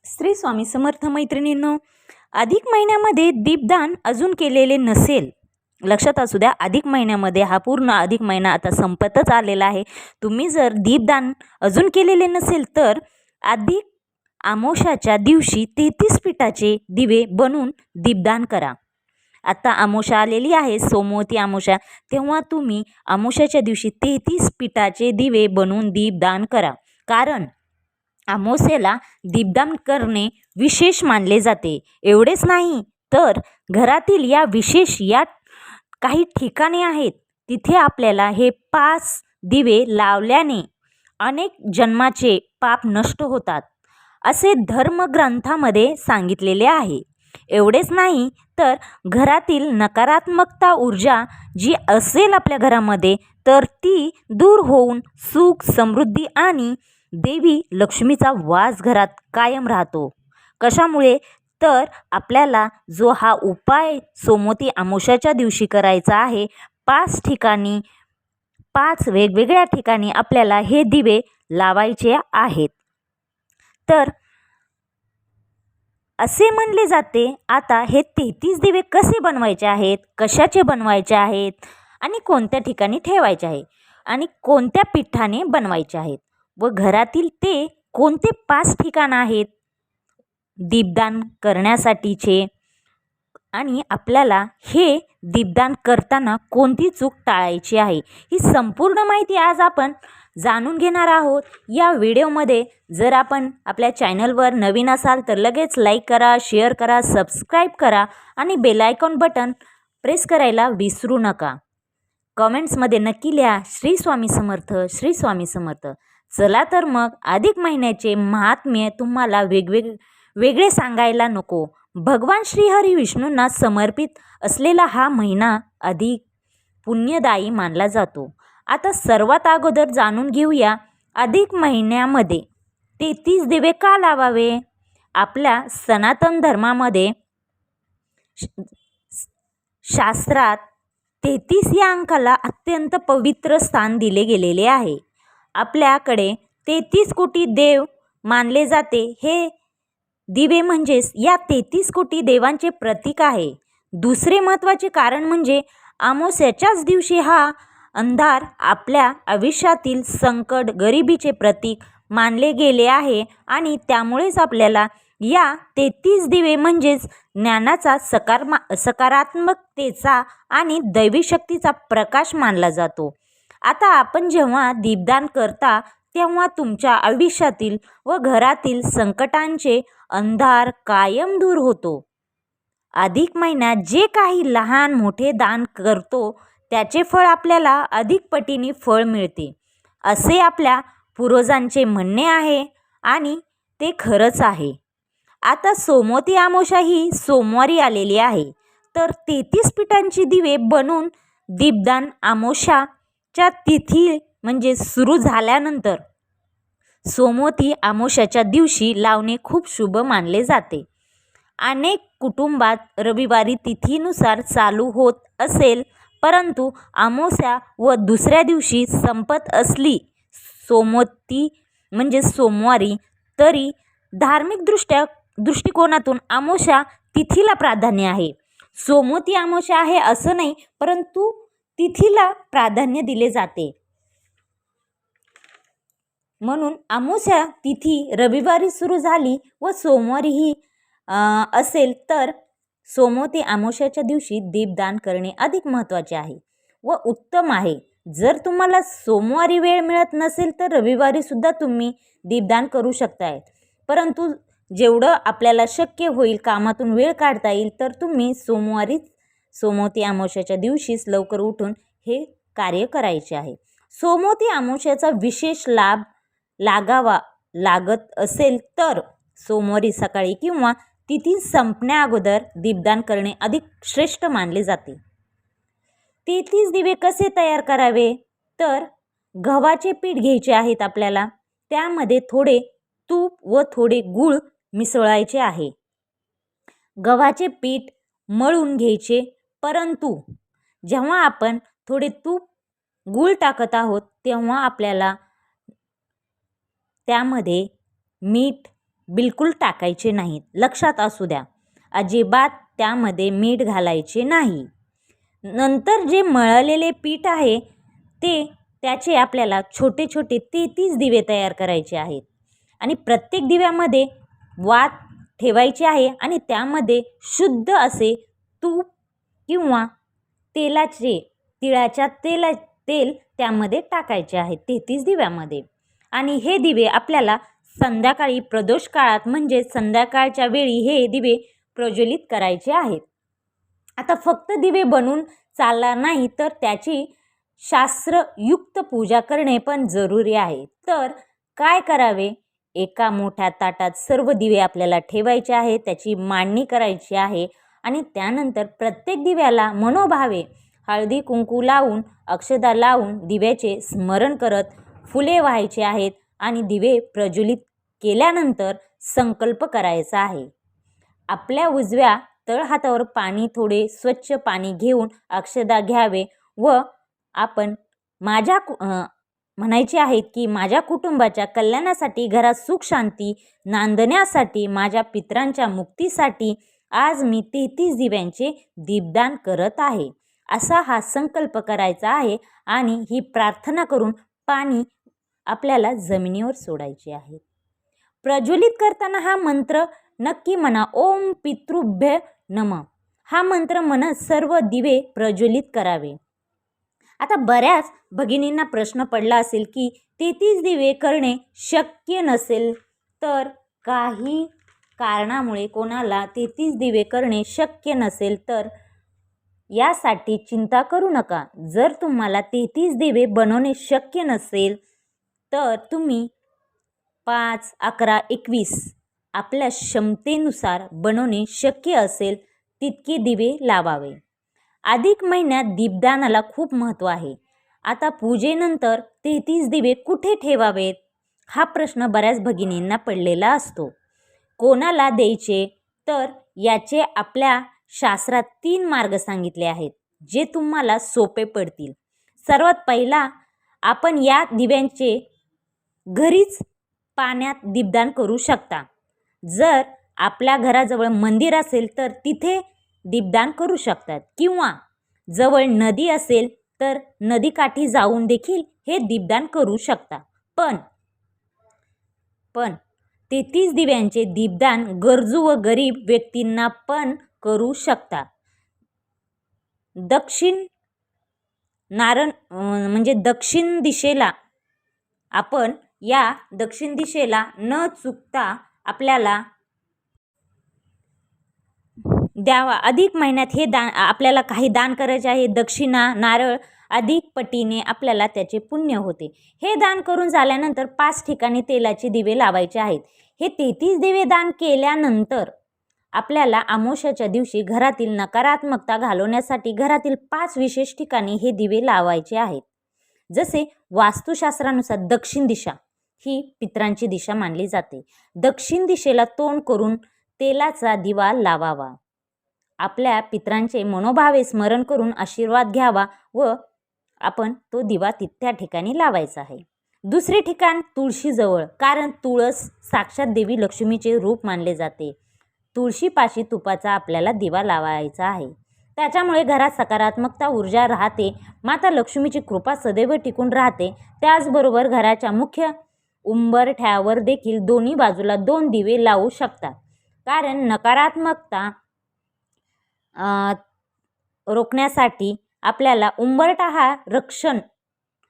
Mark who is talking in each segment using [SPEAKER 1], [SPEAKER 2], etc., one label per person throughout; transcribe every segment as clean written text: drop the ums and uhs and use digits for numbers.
[SPEAKER 1] श्री स्वामी समर्थ मैत्रिणींनो, अधिक महिन्यामध्ये दीपदान अजून केलेले नसेल, लक्षात असू द्या, अधिक महिन्यामध्ये हा पूर्ण अधिक महिना आता संपतच आलेला आहे. तुम्ही जर दीपदान अजून केलेले नसेल तर अधिक अमावस्याच्या दिवशी 33 पिठाचे दिवे बनवून दीपदान करा. आता अमावस्या आलेली आहे, सोमवती अमावस्या, तेव्हा तुम्ही अमावस्याच्या दिवशी 33 पिठाचे दिवे बनवून दीपदान करा. कारण अमावस्येला दीपदान करणे विशेष मानले जाते. एवढेच नाही तर घरातील या काही ठिकाणे आहेत, तिथे आपल्याला हे 5 दिवे लावल्याने अनेक जन्माचे पाप नष्ट होतात, असे धर्मग्रंथामध्ये सांगितलेले आहे. एवढेच नाही तर घरातील नकारात्मकता ऊर्जा जी असेल आपल्या घरामध्ये, तर ती दूर होऊन सुख, समृद्धी आणि देवी लक्ष्मीचा वास घरात कायम राहतो. कशामुळे? तर आपल्याला जो हा उपाय सोमवती अमावस्याच्या दिवशी करायचा आहे, 5 वेगवेगळ्या ठिकाणी आपल्याला हे दिवे लावायचे आहेत. तर असे म्हणले जाते, आता हे 33 दिवे कसे बनवायचे आहेत, कशाचे बनवायचे आहेत आणि कोणत्या ठिकाणी ठेवायचे आहे आणि कोणत्या पिठाने बनवायचे आहेत व घरातील ते कोणते 5 ठिकाण आहेत दीपदान करण्यासाठीचे, आणि आपल्याला हे दीपदान करताना कोणती चूक टाळायची आहे, ही संपूर्ण माहिती आज आपण जाणून घेणार आहोत या व्हिडिओमध्ये. जर आपण आपल्या चॅनलवर नवीन असाल तर लगेच लाईक करा, शेअर करा, सबस्क्राईब करा आणि बेल आयकॉन बटन प्रेस करायला विसरू नका. कमेंट्समध्ये नक्की लिहा श्री स्वामी समर्थ, श्री स्वामी समर्थ. चला तर मग, अधिक महिन्याचे महात्म्य तुम्हाला वेगळे सांगायला नको. भगवान श्री हरी विष्णूंना समर्पित असलेला हा महिना अधिक पुण्यदायी मानला जातो. आता सर्वात अगोदर जाणून घेऊया, अधिक महिन्यामध्ये 33 दिवे का लावावे. आपल्या सनातन धर्मामध्ये शास्त्रात 33 या अंकाला अत्यंत पवित्र स्थान दिले गेलेले आहे. आपल्याकडे 33 कोटी देव मानले जाते. हे दिवे म्हणजेच या 33 कोटी देवांचे प्रतीक आहे. दुसरे महत्त्वाचे कारण म्हणजे अमावस्याच्याच दिवशी हा अंधार आपल्या आयुष्यातील संकट, गरिबीचे प्रतीक मानले गेले आहे आणि त्यामुळेच आपल्याला या 33 दिवे म्हणजेच ज्ञानाचा, सकारात्मकतेचा आणि दैवी शक्तीचा प्रकाश मानला जातो. आता आपण जेव्हा दीपदान करता तेव्हा तुमच्या आयुष्यातील व घरातील संकटांचे अंधार कायम दूर होतो. अधिक महिन्यात जे काही लहान मोठे दान करतो त्याचे फळ आपल्याला अधिक पटीने फळ मिळते, असे आपल्या पूर्वजांचे म्हणणे आहे आणि ते खरंच आहे. आता सोमवती अमावस्या ही सोमवारी आलेली आहे, तर 33 पिठांची दिवे बनवून दीपदान अमावस्याच्या तिथी म्हणजे सुरू झाल्यानंतर सोमवती अमावस्याच्या दिवशी लावणे खूप शुभ मानले जाते. अनेक कुटुंबात रविवारी तिथीनुसार चालू होत असेल, परंतु अमावस्या व दुसऱ्या दिवशी संपत असली सोमवती म्हणजे सोमवारी, तरी धार्मिक दृष्टिकोनातून अमावस्या तिथीला प्राधान्य आहे. सोमवती अमावस्या आहे असं नाही, परंतु तिथीला प्राधान्य दिले जाते. म्हणून अमावस्या तिथी रविवारी सुरू झाली व सोमवारीही असेल तर सोमवती अमावस्याच्या दिवशी दीपदान करणे अधिक महत्त्वाचे आहे व उत्तम आहे. जर तुम्हाला सोमवारी वेळ मिळत नसेल तर रविवारी सुद्धा तुम्ही दीपदान करू शकताय, परंतु जेवढं आपल्याला शक्य होईल, कामातून वेळ काढता येईल, तर तुम्ही सोमवती अमावस्याच्या दिवशीच लवकर उठून हे कार्य करायचे आहे. सोमवती अमावस्याचा विशेष लाभ लागत असेल तर सोमवारी सकाळी किंवा तिथी संपण्या अगोदर दीपदान करणे अधिक श्रेष्ठ मानले जाते. 33 दिवे कसे तयार करावे, तर गव्हाचे पीठ घ्यायचे आहेत आपल्याला, त्यामध्ये थोडे तूप व थोडे गूळ मिसळायचे आहे. गव्हाचे पीठ मळून घ्यायचे, परंतु जेव्हा आपण थोडे तूप, गूळ टाकत आहोत तेव्हा आपल्याला त्यामध्ये मीठ, बिलकुल टाकायचे नाहीत, लक्षात असू द्या. अजिबात त्यामध्ये मीठ घालायचे नाही. नंतर जे मळलेले पीठ आहे त्याचे आपल्याला छोटे छोटे 33 दिवे तयार करायचे आहेत आणि प्रत्येक दिव्यामध्ये वात ठेवायची आहे आणि त्यामध्ये शुद्ध असे तूप किंवा तिळाच्या तेल त्यामध्ये टाकायचे आहे 33 दिव्यामध्ये. आणि हे दिवे आपल्याला संध्याकाळी प्रदोष काळात म्हणजे संध्याकाळच्या वेळी हे दिवे प्रज्वलित करायचे आहेत. आता फक्त दिवे बनवून चालणार नाही, तर त्याची शास्त्रयुक्त पूजा करणे पण जरुरी आहे. तर काय करावे? एका मोठ्या ताटात सर्व दिवे आपल्याला ठेवायचे आहे, त्याची मांडणी करायची आहे आणि त्यानंतर प्रत्येक दिव्याला मनोभावे हळदी कुंकू लावून अक्षता लावून दिव्याचे स्मरण करत फुले व्हायचे आहेत आणि दिवे प्रज्वलित केल्यानंतर संकल्प करायचा आहे. आपल्या उजव्या तळहातावर थोडे स्वच्छ पाणी घेऊन अक्षता घ्यावे व आपण म्हणायचे आहेत की माझ्या कुटुंबाच्या कल्याणासाठी, घरात सुख शांती नांदण्यासाठी, माझ्या पितरांच्या मुक्तीसाठी आज मी 33 दिव्यांचे दीपदान करत आहे, असा हा संकल्प करायचा आहे. आणि ही प्रार्थना करून पाणी आपल्याला जमिनीवर सोडायचे आहे. प्रज्वलित करताना हा मंत्र नक्की म्हणा, ओम पितृभ्य नमः. हा मंत्र म्हणत सर्व दिवे प्रज्वलित करावे. आता बऱ्याच भगिनींना प्रश्न पडला असेल की 33 दिवे करणे शक्य नसेल, तर काही कारणामुळे कोणाला 33 दिवे करणे शक्य नसेल तर यासाठी चिंता करू नका. जर तुम्हाला 33 दिवे बनवणे शक्य नसेल तर तुम्ही 5, 11, 21 आपल्या क्षमतेनुसार बनवणे शक्य असेल तितके दिवे लावावे. अधिक महिन्यात दीपदानाला खूप महत्त्व आहे. आता पूजेनंतर 33 दिवे कुठे ठेवावेत हा प्रश्न बऱ्याच भगिनींना पडलेला असतो. कोणाला द्यायचे? तर याचे आपल्या शास्त्रात 3 मार्ग सांगितले आहेत, जे तुम्हाला सोपे पडतील. सर्वात पहिला, आपण या दिव्यांचे घरीच पाण्यात दीपदान करू शकता. जर आपल्या घराजवळ मंदिर असेल तर तिथे दीपदान करू शकतात किंवा जवळ नदी असेल तर नदीकाठी जाऊन देखील हे दीपदान करू शकता. पण 33 दिव्यांचे दीपदान गरजू व गरीब व्यक्तींना पण करू शकता. दक्षिण दिशेला आपण या दक्षिण दिशेला न चुकता आपल्याला द्यावा. अधिक महिन्यात हे दान आपल्याला काही दान करायचे आहे. दक्षिणा, नारळ अधिक पटीने आपल्याला त्याचे पुण्य होते. हे दान करून झाल्यानंतर 5 ठिकाणी तेलाचे दिवे लावायचे आहेत. हे 33 दिवे दान केल्यानंतर आपल्याला अमावस्येच्या दिवशी घरातील नकारात्मकता घालवण्यासाठी घरातील 5 विशेष ठिकाणी हे दिवे लावायचे आहेत. जसे वास्तुशास्त्रानुसार दक्षिण दिशा ही पितरांची दिशा मानली जाते. दक्षिण दिशेला तोंड करून तेलाचा दिवा लावावा. आपल्या पितरांचे मनोभावे स्मरण करून आशीर्वाद घ्यावा व आपण तो दिवा त्या ठिकाणी लावायचा आहे. दुसरे ठिकाण तुळशीजवळ, कारण तुळस साक्षात देवी लक्ष्मीचे रूप मानले जाते. तुळशीपाशी तुपाचा आपल्याला दिवा लावायचा आहे. त्याच्यामुळे घरात सकारात्मकता ऊर्जा राहते. माता लक्ष्मीची कृपा सदैव टिकून राहते. त्याचबरोबर घराच्या मुख्य उंबरठ्यावर देखील दोन्ही बाजूला 2 दिवे लावू शकतात, कारण नकारात्मकता रोखण्यासाठी आपल्याला उंबरठा हा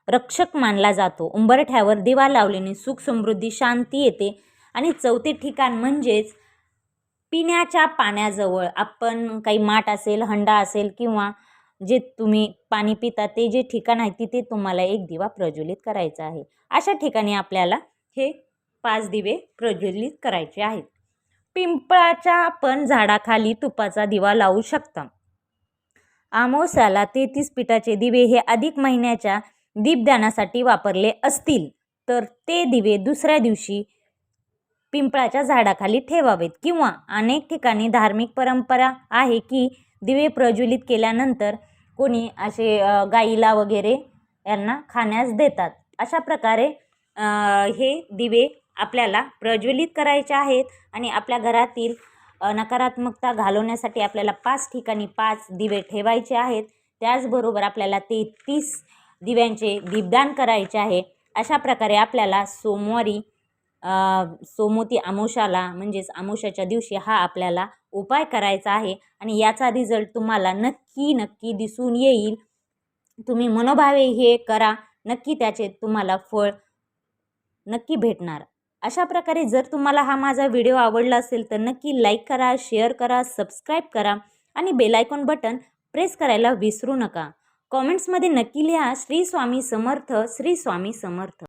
[SPEAKER 1] रक्षक मानला जातो. उंबरठ्यावर दिवा लावल्याने सुख समृद्धी शांती येते. आणि चौथे ठिकाण म्हणजेच पिण्याच्या पाण्याजवळ, आपण काही माठ असेल, हंडा असेल किंवा जे तुम्ही पाणी पिता ते जे ठिकाण आहे तिथे तुम्हाला एक दिवा प्रज्वलित करायचा आहे. अशा ठिकाणी आपल्याला हे 5 दिवे प्रज्वलित करायचे आहेत. पिंपळाच्या पण झाडाखाली तुपाचा दिवा लावू शकता. अमावस्याला 33 पिठाचे दिवे हे अधिक महिन्याच्या दीपदानासाठी वापरले असतील तर ते दिवे दुसऱ्या दिवशी पिंपळाच्या झाडाखाली ठेवावेत. किंवा अनेक ठिकाणी धार्मिक परंपरा आहे की दिवे प्रज्वलित केल्यानंतर कोणी असे गाईला वगैरे यांना खाण्यास देतात. अशा प्रकारे हे दिवे आपल्याला प्रज्वलित करायच्या आहेत आणि आपल्या घरातील नकारात्मकता घालवण्यासाठी आपल्याला 5 ठिकाणी 5 दिवे ठेवायचे आहेत. त्याचबरोबर आपल्याला 33 दिव्यांचे दीपदान करायचे आहे. अशा प्रकारे आपल्याला सोमवारी सोमवती अमावस्याला म्हणजेच अमावस्याच्या दिवशी हा आपल्याला उपाय करायचा आहे आणि याचा रिझल्ट तुम्हाला नक्की दिसून येईल. तुम्ही मनोभावे हे करा, नक्की त्याचे तुम्हाला फळ नक्की भेटणार. अशा प्रकारे जर तुम्हाला हा माझा व्हिडिओ आवडला असेल तर नक्की लाईक करा, शेअर करा, सबस्क्राईब करा आणि बेल आयकॉन बटन प्रेस करायला विसरू नका. कॉमेंट्समध्ये नक्की लिहा श्री स्वामी समर्थ, श्री स्वामी समर्थ.